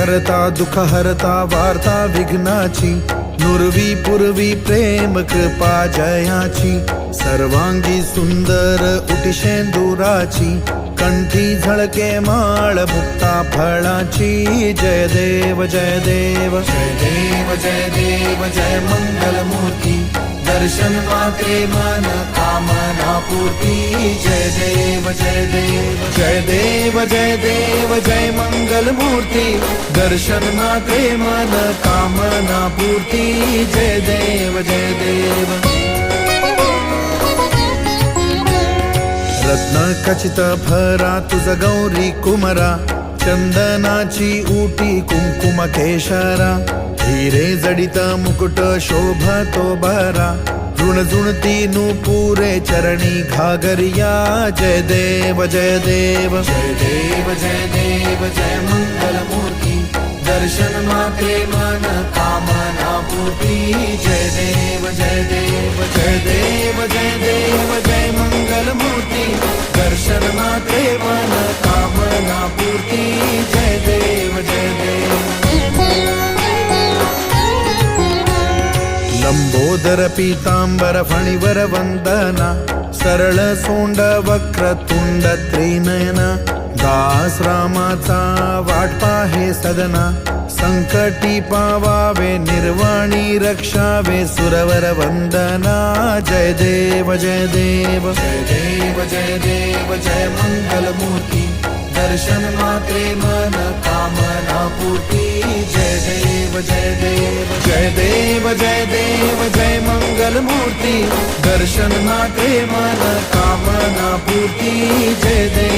करता दुःख हरता वार्ता विघ्नाची, नुरवी पुरवी प्रेम कृपा जयाची, सर्वांगी सुंदर उटी शेंदुराची, कंठी झळके माळ मुक्ता फळाची। जय देव जय देव जय देव जय देव जय मंगल मूर्ती, दर्शन मात्रे मन कामना पूर्ती। जय देव जय देव जय देव जय देव जय मंगल मूर्ती, दर्शन मात्रे मन कामना पूर्ती। जय देव जय देव। रत्न खचित भरा तुझ गौरी कुमरा, चंदनाची उटी कुंकुम केशरा, हिरे जडित मुकुट शोभतो बरा, ऋणझुणती नुपुरे चरणी घागरिया। जय देव जय देव जय देव जय देव जय मंगल मूर्ती, दर्शन मात्रे मन कामना पूर्ती। जय देव जय देव जय देव जय देव जय मंगल मूर्ती, दर्शन मात्रे मन कामना पूर्ती। जय देव जय देव। लंबोदर पीतांबर फणिवर वंदना, सरळ सोंड वक्र तुंड त्रिनयना, दास रामाचा वाट पाहे सदना, संकटी पावावे निर्वाणी रक्षावे सुरवर वंदना। जय देव जय देव जय देव जय देव जय मंगल मूर्ती, दर्शन मात्रे मन कामना पूर्ती। जय देव जय देव जय देव जय देव जय मंगल मूर्ती, दर्शन मात्रे मन कामना पूर्ती। जय देव